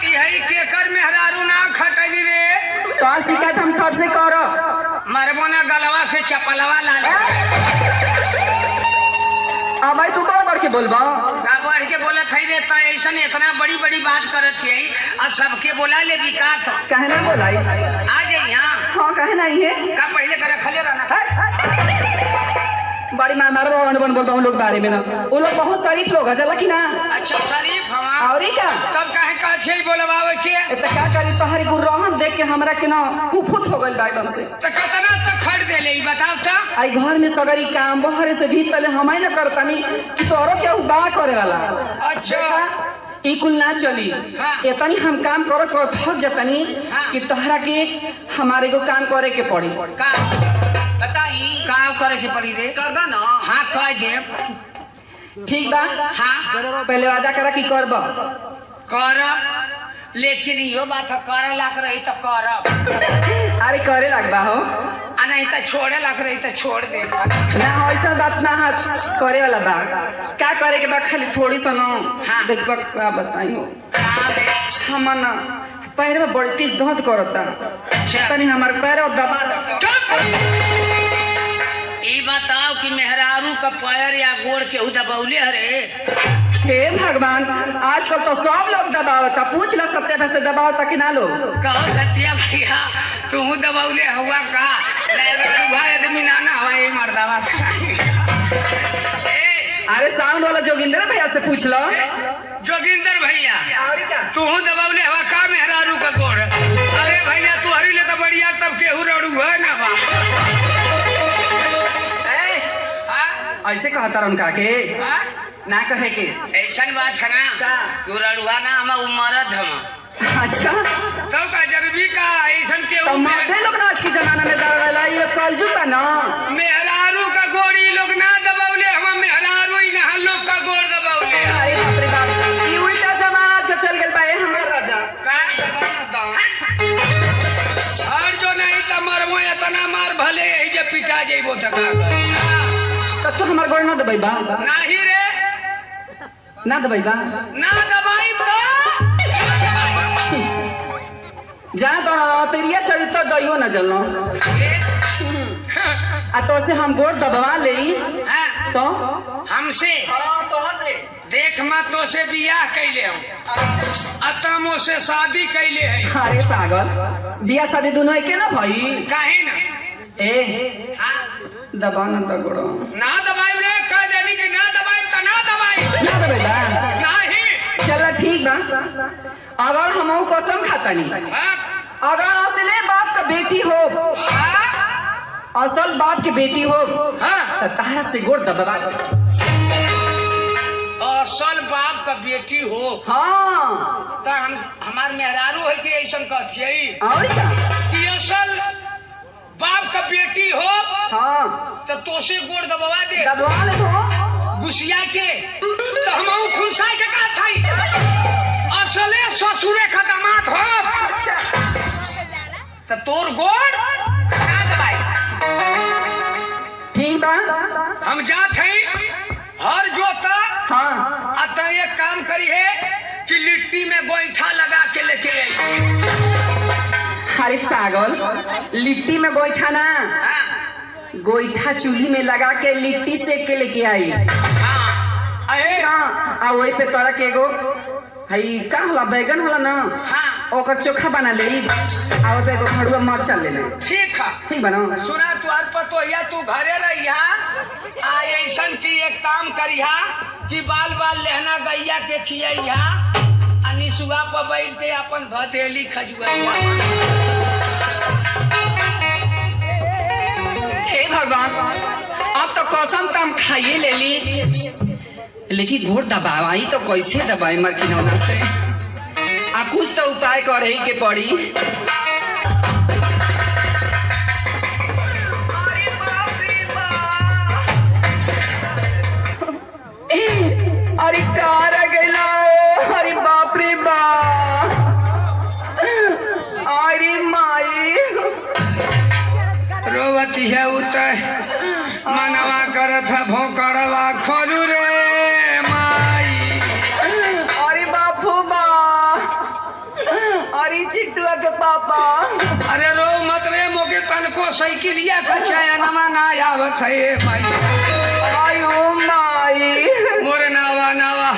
कहती है केकर मेहरारू ना खटली रे। तो शिकायत हम सबसे करो मरबो ना गलवा से चपलवा ला ले। अब भाई तू बढ़ के बोलबा बढ़ के बोलत है रे। तो ऐसा इतना बड़ी बड़ी बात करत है और सबके बोला ले बिकात कहे ना बोलाई आ जाए यहाँ। हाँ कहे नहीं है का पहले कर खले रहना बड़ी मार बन बोलता हूँ लोग बारे में ना वो लोग बहुत शरीफ लोग है चला कि ना। अच्छा शरीफ हवा और क्या तब काहे कहछे बोलबावे के तो क्या करी तोहरी गुरहन देख के हमरा के ना कुफुत हो गइल एकदम से। तो कितना तक खरीद दे ले बताओ तो। आई घर में सगरी काम बाहर से भी पहले हमारे ना करतानी कि तोरो क्या बा करे वाला। अच्छा ई कुल ना चली हाँ। इतनी हम काम करो तो थक जतनी हाँ। कि तोहरा के हमारे को काम करे के पड़ी। का बताई काम करे के पड़ी रे करबा ना। हाँ कह दे ठीक बा हाँ पहले वादा करा कि करब करब लेकिन यो बात करे लाग रही तो करब अरे करे लगबा हो आ नहीं तो छोड़े लाग रही तो छोड़ दे ना हो ऐसा बात ना हाथ करे वाला बा क्या करे के बा खाली थोड़ी सनो हाँ। देखबा का बताई हो हम ना पैर में बड़ी तेज दर्द करता तनी हमार पैर दबा दो। ई बताओ कि मेहरारू का पैर या गोड़ के दबौले हरे। हे भगवान आजकल तो सब लोग दबावता पूछ ला सत्य से दबावता कि ना लोग। कहो सत्या भैया तू दबौले हुआ का आदमी नाना हवा यही मर्दावा। अरे साउंड वाला जोगिंदर भैया से पूछ लो। जोगिंदर भैया तू दबौले हवा का मेहरारू का गोड़। अरे भैया तू हरी ले तो बढ़िया तब केहू रड़ू है ना बा। ऐसे कहता उनका के ना कहे के ऐसा बात है ना तू रड़ुआ ना हम उमरद हम। अच्छा तो का जरूरी का ऐसा के तो मर्दे लोग ना आज के जमाना में दबावेला ये कलजुग बा ना। मेहरारू का गोड़ी लोग ना दबावले हम मेहरारू ही ना लोग का गोड़ दबावले। अरे बाप रे बाप ये उल्टा जमाना आज का चल गेल बा ये हमार राजा का दबा ना दो और जो नहीं त मरमो इतना मार भले यही जे पिटा जइबो त का तो तू हमार गोड़ ना दबाई बा नाही रे ना दबाई बा ना दबाई तो जा तो तेरिया चरित्र दइयो ना जलनो आ तो से हम गोड़ दबवा ले तो हमसे तो से देख मत तो से बियाह कैले हम अतमो से शादी कैले है। अरे पागल बियाह शादी दोनों एके ना भाई काहे ना ए दबा ना तो गोड़ ना दबाई रे कह देनी कि ना दबाई त ना दबाई ना दबाई बा नहीं। चल ठीक बा अगर हम कसम खातानी अगर असले बाप का बेटी हो असल बाप की बेटी हो तो तारा से गोड़ दबा। असल बाप का बेटी हो हाँ तो हम हमार मेहरारू है कि ऐसा कहती और क्या कि असल बाप का बेटी हो हाँ तो तोसे गोड़ दबवा दे दबवा ले तो गुसिया के तो हम खुनसा के का थाई असले ससुरे का दामाद हो। अच्छा तो तोर गोड़ ना दबाई। ठीक बा हम जात हैं हर जोता हाँ अत एक काम करी है कि लिट्टी में गोईठा लगा के लेके आई। अरे पागल लिट्टी में गोईठा ना गोईठा चूल्ही में लगा के लिट्टी सेक के लेके आई। हाँ वही पे तोरा के एगो हई का होला बैगन होला ना ओकर चोखा बना ले आ पे एगो भड़ुआ मरचा ले ले। ठीक है ठीक बना सुना तू आर पतो या तू घरे रहिया आ ऐसन की एक काम करिहा कि बाल बाल लहना गैया के खियैहा आ निसुआ पर बैठ के अपन भतेली खजुआइहा। हे भगवान अब तो कसम तो हम खाइए ले ली लेकिन गोड़ दबाई तो कैसे दबाई मरकिनौना से आ कुछ तो उपाय करे के पड़ी। अरे कार गेला अरे बाप रे बाप अरे माई रोवती है उतर मनवा करत है भोकड़वा खोलू रे माई। अरे बापू बा बाबा। अरे रो मत रे मोके तनको साइकिलिया का चयनमा ना आवत है माई। आयो माई मोर नावा नावा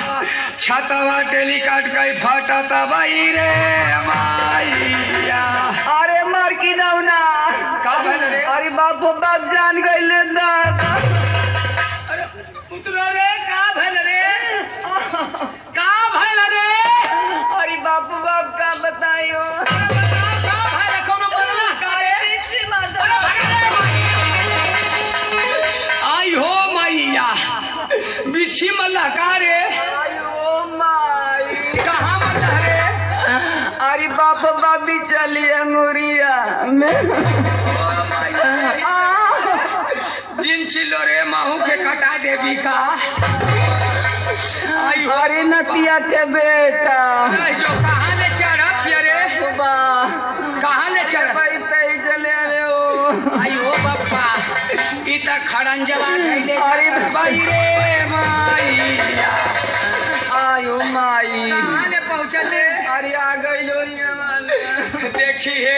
छतवा टेलीकाट कई फाटा तबाई रे माईया। अरे मार की नौना का भइल रे? अरे बापू बाप जान गइले दादा। अरे पुत्र रे का भइल रे? का भइल रे? अरे बापू बाप का बताइयो। अरे बता का भइल कोनो बदला का रे? इसी मार दो। अरे भगा रे माई। आई हो मैया बिच्छी मल्ला का रे? आयो माई कहाँ मल्ला रे? अरे बाप बाबी चली अंगूरिया में। जिन चिल्लो रे माहू के कटा देवी का। आई हो अरे नतिया के बेटा आई जो कहाँ ले चढ़त छिए रे? बा कहाँ ले चढ़त? भाई तई चले रे ओ। आई हो बापा ई त खड़ंजवा धैले। अरे भाई रे माईया। आयो माई कहाँ ले पहुँचले? अरे आ गइलो ये वाले। देखिए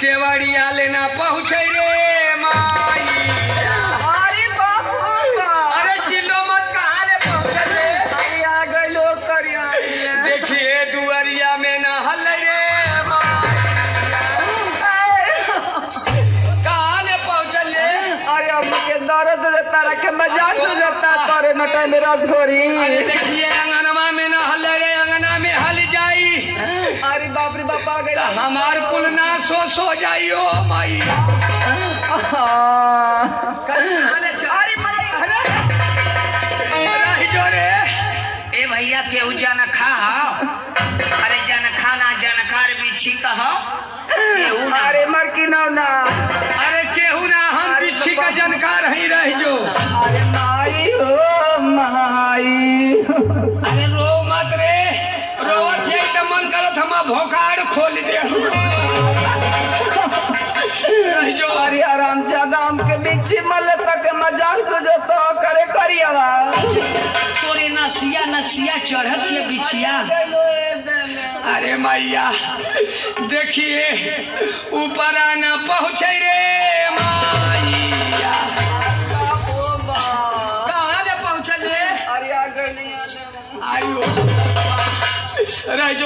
केवड़िया लेना पहुँचे रे माईया। अरे बापू बा अरे चिल्लो मत कहाँ ले पहुँचले? अरे आ गइलो करिया। देखिए दुआरिया में न हल रे माईया। कहाँ ले पहुँचले? अरे अब के दर्द देता रखे मजाक से देता तोरे नटा में रसगोरी। अरे देखिए अंगनवा में न हल रे अंगना में हल जाई अरे बाप रे बाप आ गइल। त हमार कुल ना सो जाइयो माई। कहाँ ले चल? अरे माई रही जो रे। ए भैया केहू जनखा हो? अरे जनखा ना जनकार बिछी कहो केहू ना। अरे मर की नौना। अरे केहू ना हम बिच्छी का जानकार ही रह जो। अरे माई हो माई। अरे रो मत रे रोवत है त मन करत हम भोकाड़ खोल दे। रह जो। अरे आराम ज्यादा हमके बिच्छी मल तक मजाक से जो तो करे करियावा। तोरे नसिया नसिया चढ़त ये बिछिया। अरे मैया देखिए ऊपर आना पहुँचे रे माईया। कहाँ ले पहुँचले? अरे आ गइली। आयो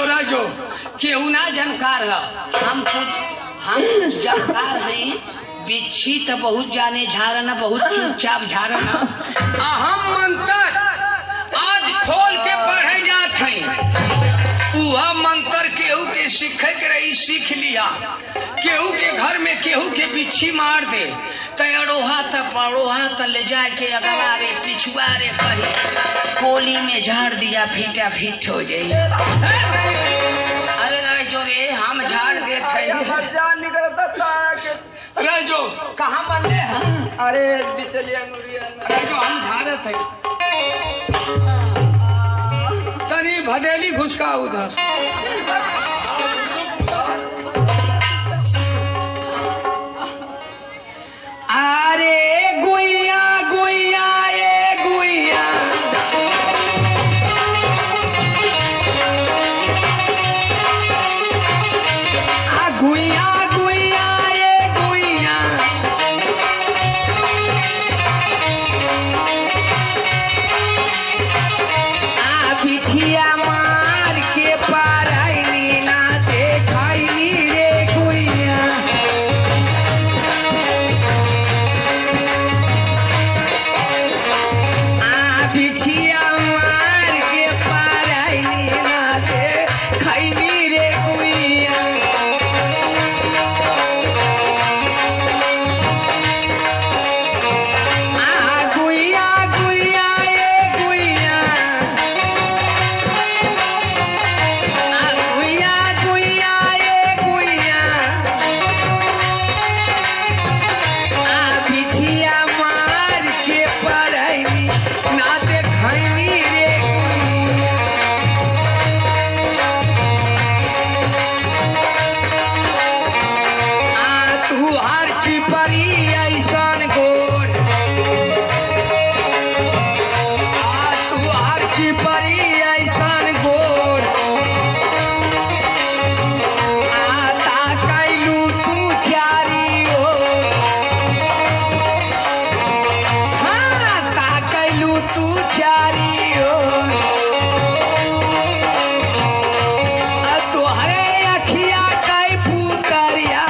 राजो केहू ना जानकार है। हम जानकार हैं। बिच्छी तो बहुत जाने झारना बहुत चुपचाप झारना। अहम मंत्र आज खोल के पढ़े जात हैं। वह मंत्र केहू के सीखे के रही सीख लिया। केहू के घर में केहू के बिच्छी मार दे तड़ोहा त पड़ोहा त ले जाए के अगला रे पिछुआ रे कही कोली में झाड़ दिया फीटा फीट हो जाई। अरे रह जो रे हम झाड़ देते हैं। जान निकलता था कि राजो कहाँ बनले हैं? अरे बिचलिया अंगूरिया में। राजो हम झाड़त है तनी भदेली घुसका उधर। अरे गुइया गुइया ए गुइया आ गुइया गुइया ए गुइया आ बिछिया मार के पारैनी ना देखैनी रे गुइया। बिछिया मार के पारैनी ना देखैनी रे गुइया। आ गुइया गुइया ए गुइया आ गुइया गुइया ए गुइया आ बिछिया मार के पारैनी ना देखैनी रे गुइया। आ तू हर छिपरी ऐसन गोर आ तू हर छिपरी ऐसन गोर आ ता चारी ओर तोहरे अखिया कई पुतरिया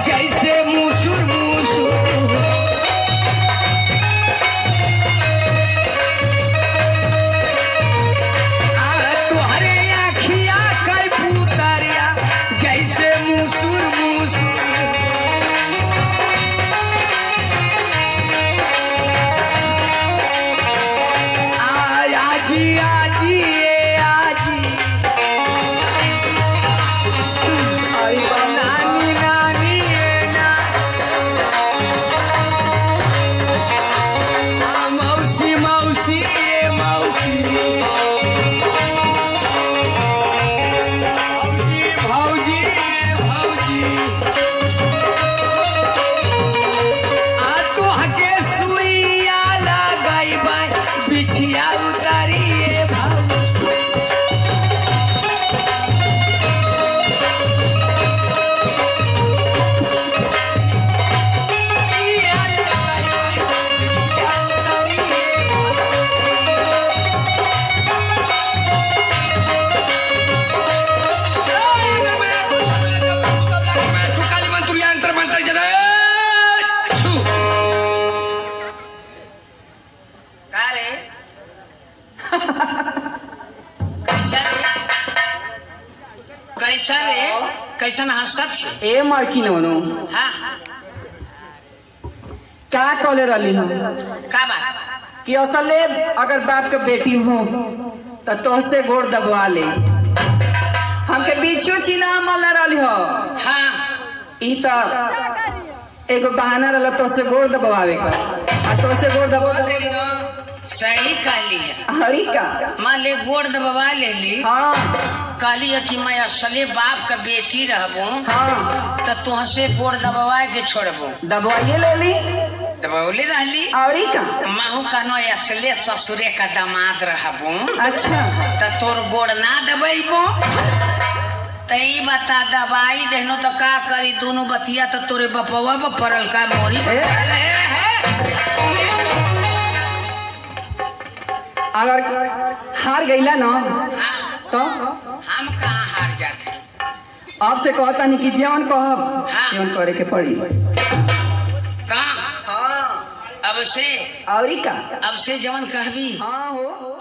जैसे मुसुर मुसुर तोहरे अखिया कई पुतरिया जैसे मुसुर मुसुर आजी आजी ए आजी आई नानी नानी ए ना मौसी मौसी ए मौसी भौजी भौजी ए भौजी आ तो हके सुइया लगाई बाई बिछिया उतारी ए भौजी कैसा रे कैसन हंसत छे? ए मार्किन ओनो हाँ का कॉले रही हम का बात कि असले अगर बाप के बेटी हो तो तोहसे गोड़ दबवा ले हमके बीचो चीना मल रही हो हाँ ई तो एगो बहाना रहला तोहसे गोड़ दबवावे का आ तोहसे गोड़ दबवा सही कहली है हरी का मान ले गोड़ दबवा लेली हाँ कहली है कि मैं असले बाप का बेटी रहबो हाँ तो तुहसे गोड़ दबवा के छोड़बो दबवाइए ले ली दबौले रहली औरी का माहू कनो असले ससुरे का दामाद रहबो अच्छा तो तोर गोड़ ना दबैबो तई बता दबाई देनो तो का करी दोनों बतिया तो तोरे बपवा पर पड़ल का मोरी अगर हार गईला ना तो हम कहाँ हार जाते आपसे कहता नहीं कि जीवन कहब हाँ। जीवन करे के पड़ी कहाँ हाँ अब से औरी का अब से जवन कहबी हाँ हो